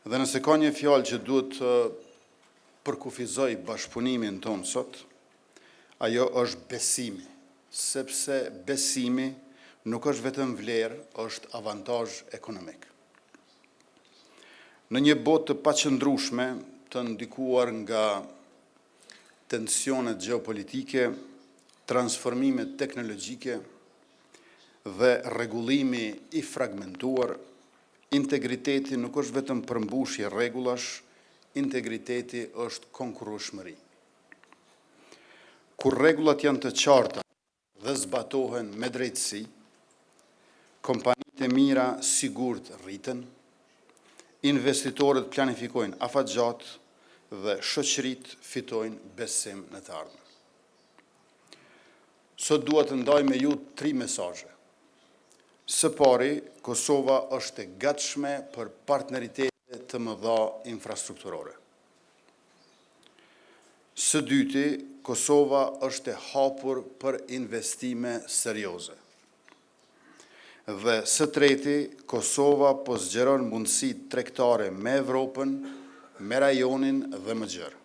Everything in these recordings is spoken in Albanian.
Dhe nëse ka një fjalë që duhet të përkufizoj bashkëpunimin tonë sot, ajo është besimi, sepse besimi nuk është vetëm vlerë, është avantazh ekonomik. Në një botë të paqëndrueshme, të ndikuar nga tensionet gjeopolitike, transformimet teknologjike dhe rregullimi i fragmentuar, integriteti nuk është vetëm përmbushje rregullash, integriteti është konkurrueshmëri. Kur rregullat janë të qarta dhe zbatohen me drejtësi, kompanitë e mira sigurt rriten, investitorët planifikojnë afatgjatë dhe shoqëritë fitojnë besim në të ardhmen. Sot dua të ndaj me ju 3 mesazhe. Së pari, Kosova është e gatshme për partneritete të mëdha infrastrukturore. Së dyti, Kosova është e hapur për investime serioze. Dhe së treti, Kosova po zgjeron mundësi tregtare me Evropën, me rajonin dhe më gjerë.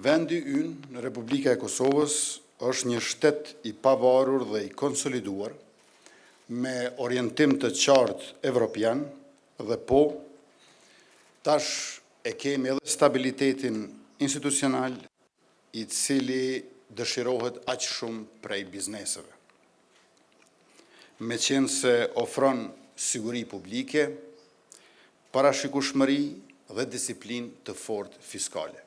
Vendi ynë në Republika e Kosovës është një shtet i pavarur dhe i konsoliduar, me orientim të qartë evropian dhe tash e kemi edhe stabilitetin institucional i cili dëshirohet aq shumë prej bizneseve. Me qenë se ofron siguri publike, parashikueshmëri dhe disiplinë të fortë fiskale.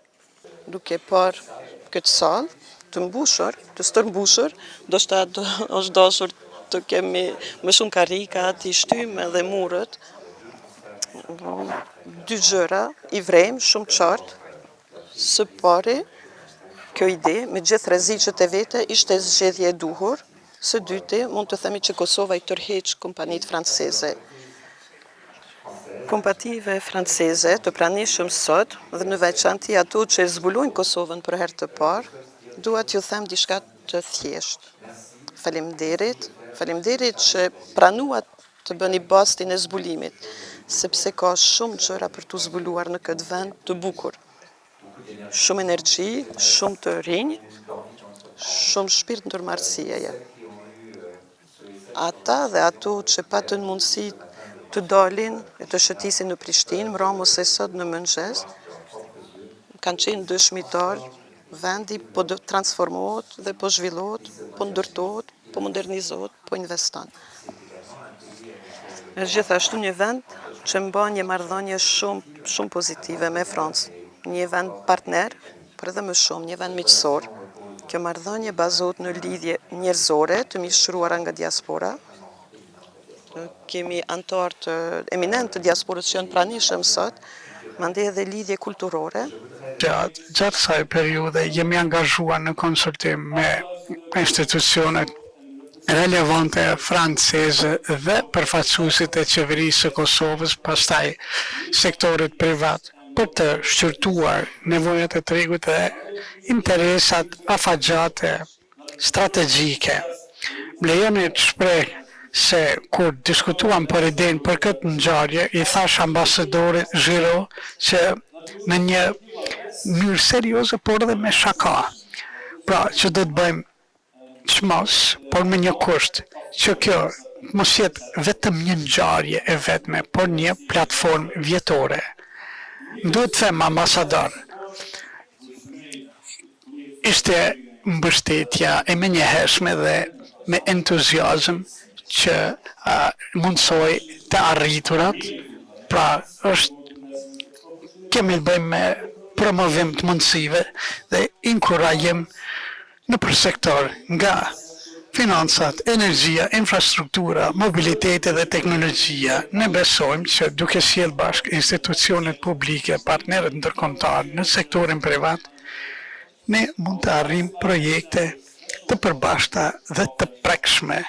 Duke parë këtë sallë të mbushur, të stërmbushur, ndoshta është dashur të kemi më shumë karrika, të shtymë dhe murët. 2 gjëra i vrejmë shumë qartë. Së pari, kjo ide, me gjithë rreziqet e vete, ishte zgjedhje e duhur. Së dyti, mund të themi që Kosova i tërheq kompanitë franceze. Kompanive franceze të pranishëm sot, dhe në veçanti ato që zbulojnë Kosovën për herë të parë, dua t'ju them diçka të thjeshtë. Faleminderit që pranuat të bëni bastin e zbulimit, sepse ka shumë gjëra për të zbuluar në këtë vend të bukur. Shumë energji, shumë të rinj, shumë shpirt ndërmarrësieje. Ata dhe ato që patën mundësi të dalin e të shëtisin në Prishtinë, mbrëmë ose sot në mëngjes, kanë qenë dëshmitar, vendi po transformohet dhe po zhvillohet, po ndërtohet, po modernizohet, po investon. Është gjithashtu një vend që mban një marrëdhënie shumë pozitive me Francën. Një vend partner, por edhe më shumë, një vend miqësor. Kjo marrëdhënie bazohet në lidhje njerëzore të mishëruara nga diaspora. Kemi anëtar të eminent të diasporës që janë pranishëm sot, mandej edhe lidhje kulturore. Gjatë kësaj periudhe jemi angazhuar në konsultim me institucionet relevante franceze dhe përfaqësuesit e qeverisë së Kosovës, pastaj sektorit privat, për të shqyrtuar nevojat e tregut dhe interesat afatgjate strategjike. Lejoni të shpreh se kur diskutuam për idenë për këtë ngjarje, i thash ambasadorit Zhiro që në një mënyrë serioze, por edhe me shaka. Pra, që do të bëjmë çmos, por me një kusht, që kjo mos jetë vetëm një ngjarje e vetme, por një platformë vjetore. Duhet të them ambasador, ishte mbështetja e menjëhershme dhe me entuziazëm që mundsoi të arriturat, pra kemi të bëjmë me promovim të mundësive dhe inkurajim në për sektor nga financat, energjia, infrastruktura, mobiliteti dhe teknologjia. Ne besojmë që duke sjellë bashkë institucionet publike, partnerët ndërkombëtar në sektorin privat, ne mund të arrijmë projekte të përbashkëta dhe të prekshme.